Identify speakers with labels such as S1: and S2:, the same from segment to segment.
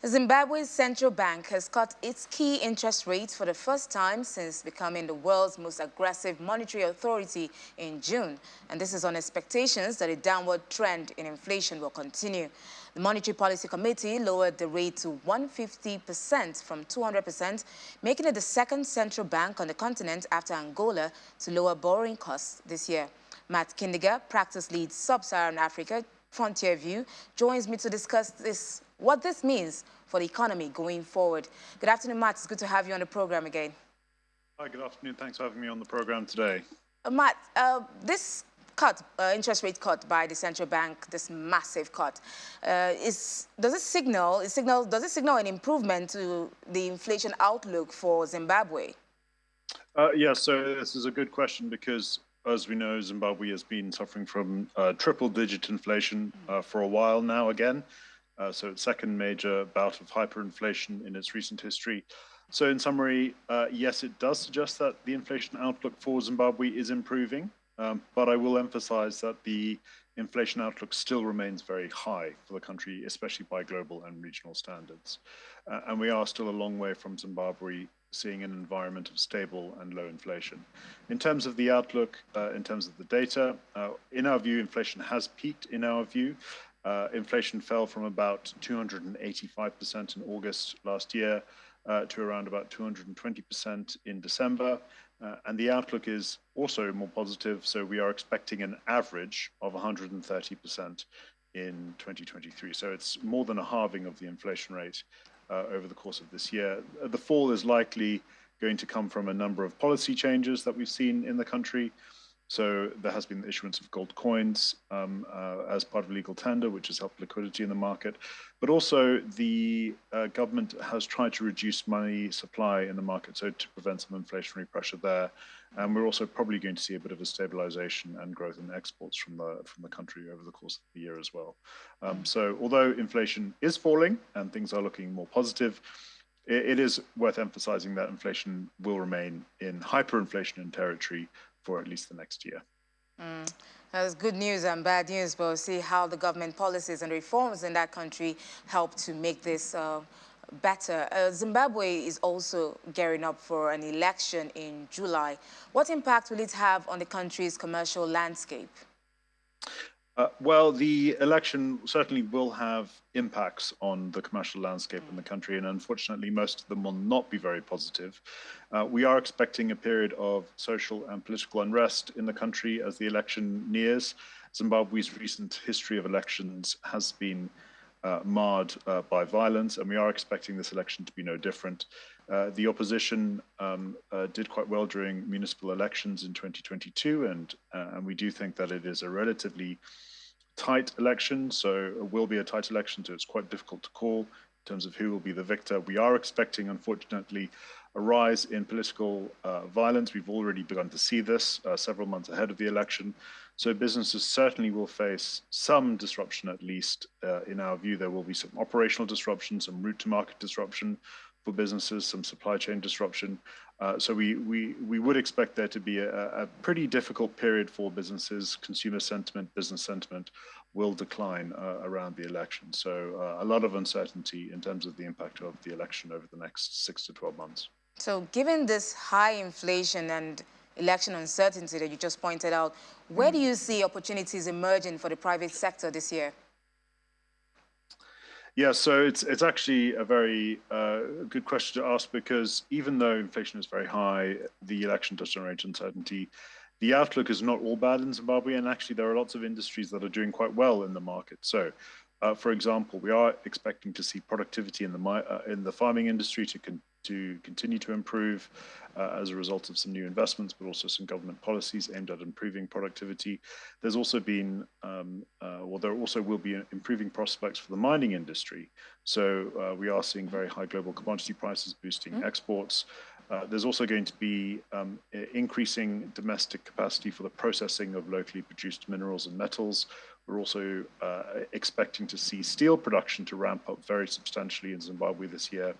S1: Zimbabwe's central bank has cut its key interest rates for the first time since becoming the world's most aggressive monetary authority in June. And this is on expectations that a downward trend in inflation will continue. The Monetary Policy Committee lowered the rate to 150% from 200%, making it the second central bank on the continent after Angola to lower borrowing costs this year. Matt Kindiger, practice lead Sub-Saharan Africa, Frontier View, joins me to discuss what this means for the economy going forward. Good afternoon, Matt. It's good to have you on the program again.
S2: Hi, good afternoon. Thanks for having me on the program today.
S1: Matt, this interest rate cut by the central bank, this massive cut, does it signal an improvement to the inflation outlook for Zimbabwe?
S2: Yes, so this is a good question because, as we know, Zimbabwe has been suffering from triple-digit inflation for a while now again. So its second major bout of hyperinflation in its recent history. So in summary, yes, it does suggest that the inflation outlook for Zimbabwe is improving, but I will emphasize that the inflation outlook still remains very high for the country, especially by global and regional standards. And we are still a long way from Zimbabwe seeing an environment of stable and low inflation. In terms of the outlook, in terms of the data, in our view, inflation has peaked in our view. Inflation fell from about 285% in August last year to around about 220% in December. And the outlook is also more positive. So we are expecting an average of 130% in 2023. So it's more than a halving of the inflation rate over the course of this year. The fall is likely going to come from a number of policy changes that we've seen in the country. So there has been the issuance of gold coins as part of legal tender, which has helped liquidity in the market. But also the government has tried to reduce money supply in the market, so to prevent some inflationary pressure there. And we're also probably going to see a bit of a stabilization and growth in exports from the country over the course of the year as well. So although inflation is falling and things are looking more positive, it is worth emphasizing that inflation will remain in hyperinflation territory for at least the next year.
S1: That's good news and bad news, but we'll see how the government policies and reforms in that country help to make this better. Zimbabwe is also gearing up for an election in July. What impact will it have on the country's commercial landscape?
S2: Well, the election certainly will have impacts on the commercial landscape in the country, and unfortunately, most of them will not be very positive. We are expecting a period of social and political unrest in the country as the election nears. Zimbabwe's recent history of elections has been marred by violence, and we are expecting this election to be no different. The opposition did quite well during municipal elections in 2022, and we do think that it is a relatively tight election, so it will be a tight election, so it's quite difficult to call in terms of who will be the victor. We are expecting, unfortunately, a rise in political violence. We've already begun to see this several months ahead of the election. So businesses certainly will face some disruption, at least. In our view, there will be some operational disruption, some route to market disruption for businesses, some supply chain disruption. So we would expect there to be a pretty difficult period for businesses. Consumer sentiment, business sentiment will decline around the election. So a lot of uncertainty in terms of the impact of the election over the next 6 to 12 months.
S1: So given this high inflation and election uncertainty that you just pointed out, where do you see opportunities emerging for the private sector this year?
S2: Yeah, so it's actually a very good question to ask, because even though inflation is very high, the election does generate uncertainty. The outlook is not all bad in Zimbabwe, and actually there are lots of industries that are doing quite well in the market. So, for example, we are expecting to see productivity in the farming industry to continue to improve as a result of some new investments, but also some government policies aimed at improving productivity. There's also been, there also will be improving prospects for the mining industry. So we are seeing very high global commodity prices boosting exports. There's also going to be increasing domestic capacity for the processing of locally produced minerals and metals. We're also expecting to see steel production to ramp up very substantially in Zimbabwe this year.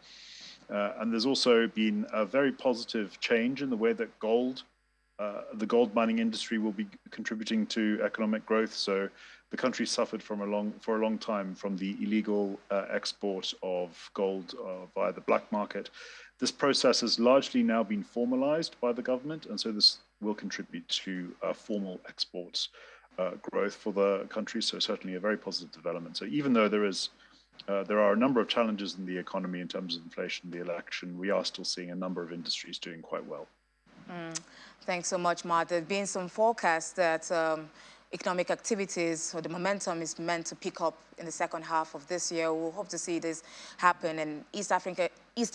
S2: And there's also been a very positive change in the way that the gold mining industry will be contributing to economic growth. So the country suffered for a long time from the illegal export of gold via the black market. This process has largely now been formalized by the government, and so this will contribute to formal exports growth for the country. So certainly a very positive development. So even though there are a number of challenges in the economy in terms of inflation, the election, we are still seeing a number of industries doing quite well.
S1: Thanks so much, Mark. There have been some forecasts that economic activities or the momentum is meant to pick up in the second half of this year. We'll hope to see this happen, and East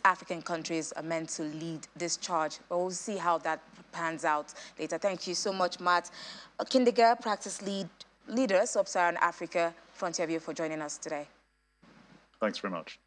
S1: African countries are meant to lead this charge. But we'll see how that pans out later. Thank you so much, Matt Kindiga, Practice Leader, Sub-Saharan Africa, Frontier View, for joining us today.
S2: Thanks very much.